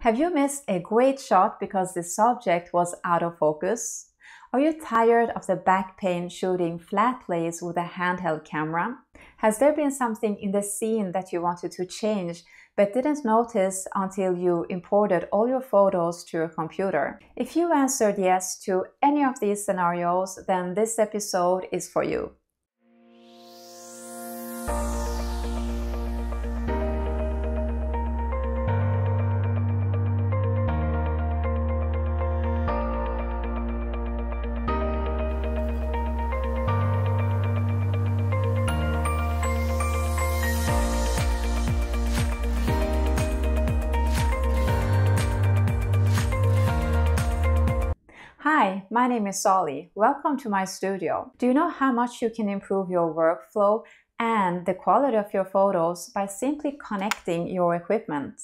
Have you missed a great shot because the subject was out of focus? Are you tired of the back pain shooting flat lays with a handheld camera? Has there been something in the scene that you wanted to change but didn't notice until you imported all your photos to your computer? If you answered yes to any of these scenarios, then this episode is for you. Hi, my name is Solly. Welcome to my studio. Do you know how much you can improve your workflow and the quality of your photos by simply connecting your equipment?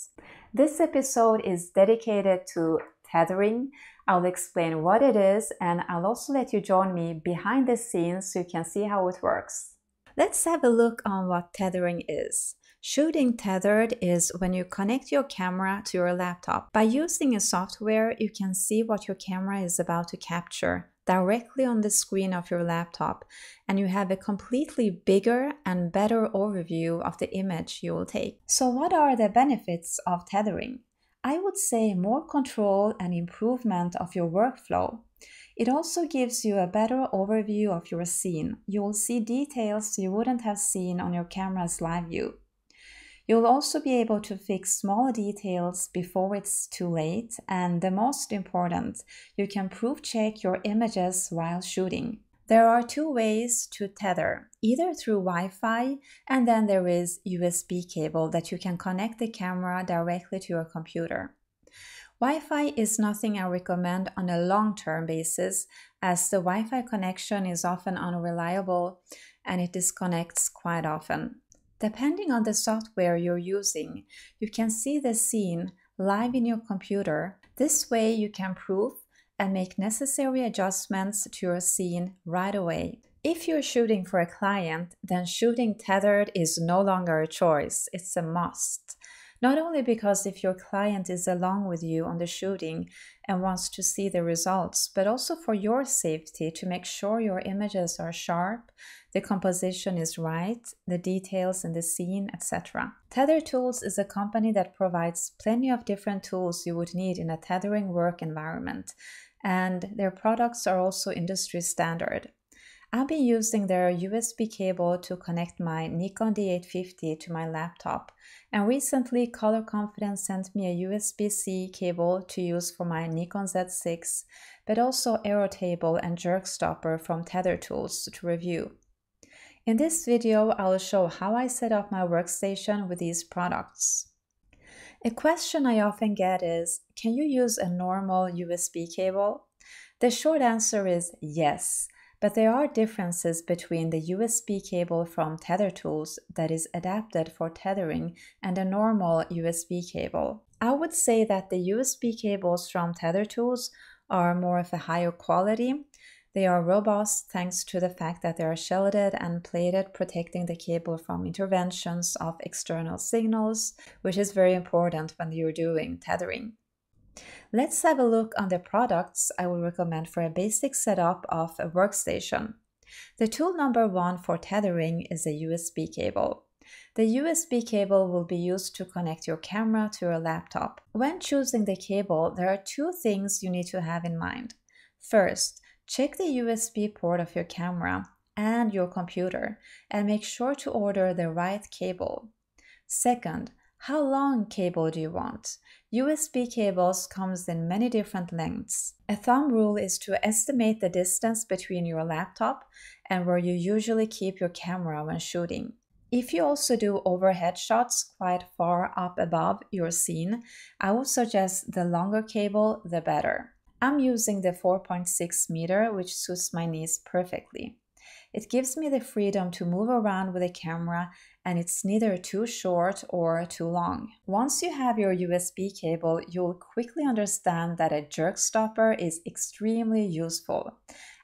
This episode is dedicated to tethering. I'll explain what it is, and I'll also let you join me behind the scenes so you can see how it works. Let's have a look on what tethering is. Shooting tethered is when you connect your camera to your laptop. By using a software, you can see what your camera is about to capture directly on the screen of your laptop, and you have a completely bigger and better overview of the image you will take. So what are the benefits of tethering? I would say more control and improvement of your workflow. It also gives you a better overview of your scene. You will see details you wouldn't have seen on your camera's live view. You'll also be able to fix small details before it's too late, and the most important, you can proof check your images while shooting. There are two ways to tether, either through Wi-Fi, and then there is USB cable that you can connect the camera directly to your computer. Wi-Fi is nothing I recommend on a long-term basis, as the Wi-Fi connection is often unreliable and it disconnects quite often. Depending on the software you're using, you can see the scene live in your computer. This way you can proof and make necessary adjustments to your scene right away. If you're shooting for a client, then shooting tethered is no longer a choice, it's a must. Not only because if your client is along with you on the shooting and wants to see the results, but also for your safety to make sure your images are sharp, the composition is right, the details in the scene, etc. Tether Tools is a company that provides plenty of different tools you would need in a tethering work environment, and their products are also industry standard. I've been using their USB cable to connect my Nikon D850 to my laptop, and recently Color Confidence sent me a USB-C cable to use for my Nikon Z6, but also Aero Table and JerkStopper from Tether Tools to review. In this video, I will show how I set up my workstation with these products. A question I often get is, can you use a normal USB cable? The short answer is yes. But there are differences between the USB cable from Tether Tools that is adapted for tethering and a normal USB cable. I would say that the USB cables from Tether Tools are more of a higher quality. They are robust thanks to the fact that they are shielded and plated, protecting the cable from interventions of external signals, which is very important when you're doing tethering. Let's have a look on the products I would recommend for a basic setup of a workstation. The tool number one for tethering is a USB cable. The USB cable will be used to connect your camera to your laptop. When choosing the cable, there are two things you need to have in mind. First, check the USB port of your camera and your computer and make sure to order the right cable. Second, how long cable do you want? USB cables comes in many different lengths. A thumb rule is to estimate the distance between your laptop and where you usually keep your camera when shooting. If you also do overhead shots quite far up above your scene, I would suggest the longer cable, the better. I'm using the 4.6 meter, which suits my needs perfectly. It gives me the freedom to move around with the camera, and it's neither too short or too long. Once you have your USB cable, you'll quickly understand that a JerkStopper is extremely useful.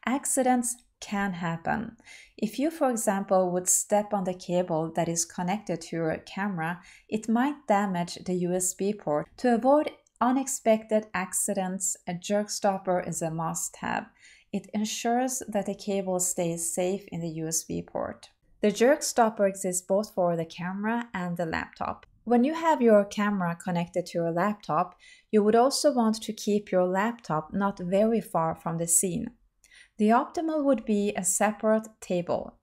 Accidents can happen. If you, for example, would step on the cable that is connected to your camera, it might damage the USB port. To avoid unexpected accidents, a JerkStopper is a must-have. It ensures that the cable stays safe in the USB port. The JerkStopper exists both for the camera and the laptop. When you have your camera connected to your laptop, you would also want to keep your laptop not very far from the scene. The optimal would be a separate table.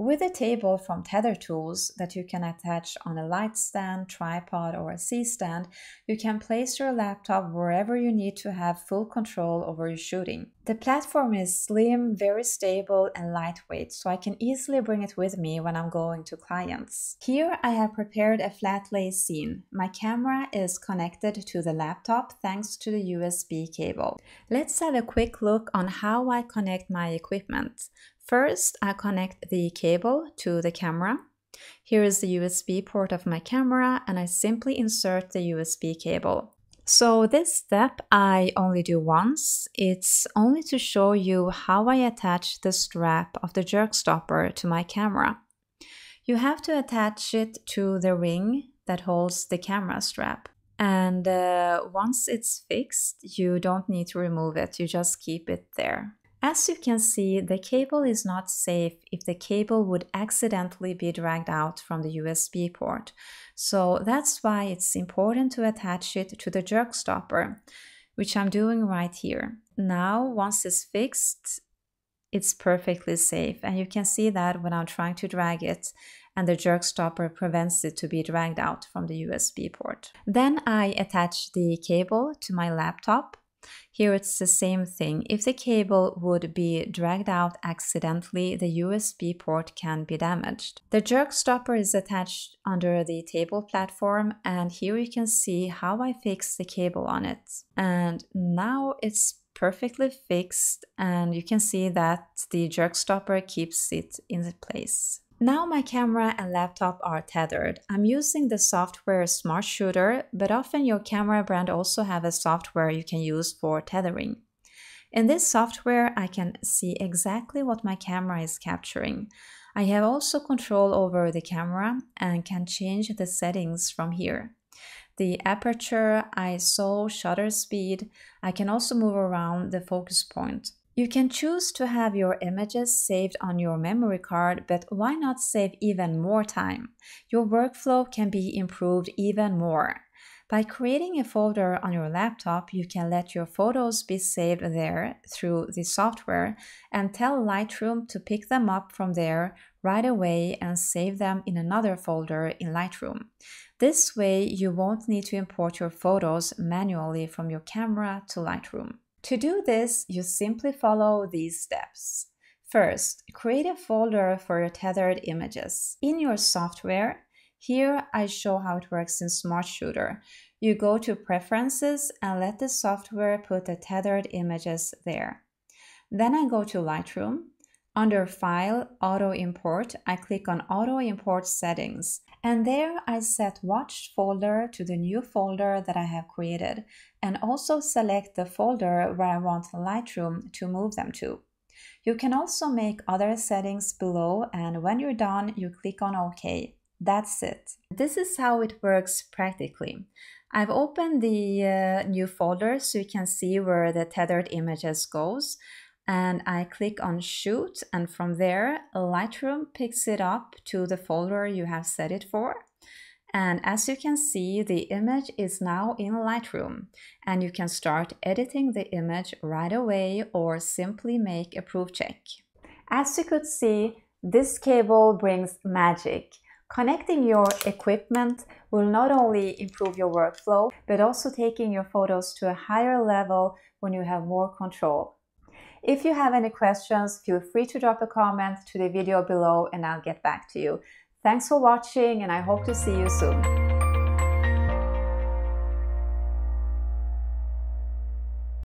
With a table from Tether Tools that you can attach on a light stand, tripod, or a C-stand, you can place your laptop wherever you need to have full control over your shooting. The platform is slim, very stable, and lightweight, so I can easily bring it with me when I'm going to clients. Here I have prepared a flat lay scene. My camera is connected to the laptop thanks to the USB cable. Let's have a quick look on how I connect my equipment. First, I connect the cable to the camera. Here is the USB port of my camera, and I simply insert the USB cable. So this step I only do once. It's only to show you how I attach the strap of the JerkStopper to my camera. You have to attach it to the ring that holds the camera strap. And once it's fixed, you don't need to remove it, you just keep it there. As you can see, the cable is not safe if the cable would accidentally be dragged out from the USB port. So that's why it's important to attach it to the JerkStopper, which I'm doing right here. Now, once it's fixed, it's perfectly safe. And you can see that when I'm trying to drag it, and the JerkStopper prevents it to be dragged out from the USB port. Then I attach the cable to my laptop. Here it's the same thing. If the cable would be dragged out accidentally, the USB port can be damaged. The JerkStopper is attached under the table platform, and here you can see how I fix the cable on it. And now it's perfectly fixed, and you can see that the JerkStopper keeps it in place. Now my camera and laptop are tethered. I'm using the software Smart Shooter, but often your camera brand also have a software you can use for tethering. In this software, I can see exactly what my camera is capturing. I have also control over the camera and can change the settings from here. The aperture, ISO, shutter speed. I can also move around the focus point. You can choose to have your images saved on your memory card, but why not save even more time? Your workflow can be improved even more. By creating a folder on your laptop, you can let your photos be saved there through the software and tell Lightroom to pick them up from there right away and save them in another folder in Lightroom. This way, you won't need to import your photos manually from your camera to Lightroom. To do this, you simply follow these steps. First, create a folder for your tethered images. In your software, here I show how it works in Smart Shooter. You go to Preferences and let the software put the tethered images there. Then I go to Lightroom. Under File, Auto Import, I click on Auto Import Settings, and there I set Watched Folder to the new folder that I have created, and also select the folder where I want Lightroom to move them to. You can also make other settings below, and when you're done, you click on OK. That's it. This is how it works practically. I've opened the new folder so you can see where the tethered images goes. And I click on Shoot, and from there, Lightroom picks it up to the folder you have set it for. And as you can see, the image is now in Lightroom, and you can start editing the image right away or simply make a proof check. As you could see, this cable brings magic. Connecting your equipment will not only improve your workflow, but also taking your photos to a higher level when you have more control. If you have any questions, feel free to drop a comment to the video below and I'll get back to you. Thanks for watching, and I hope to see you soon.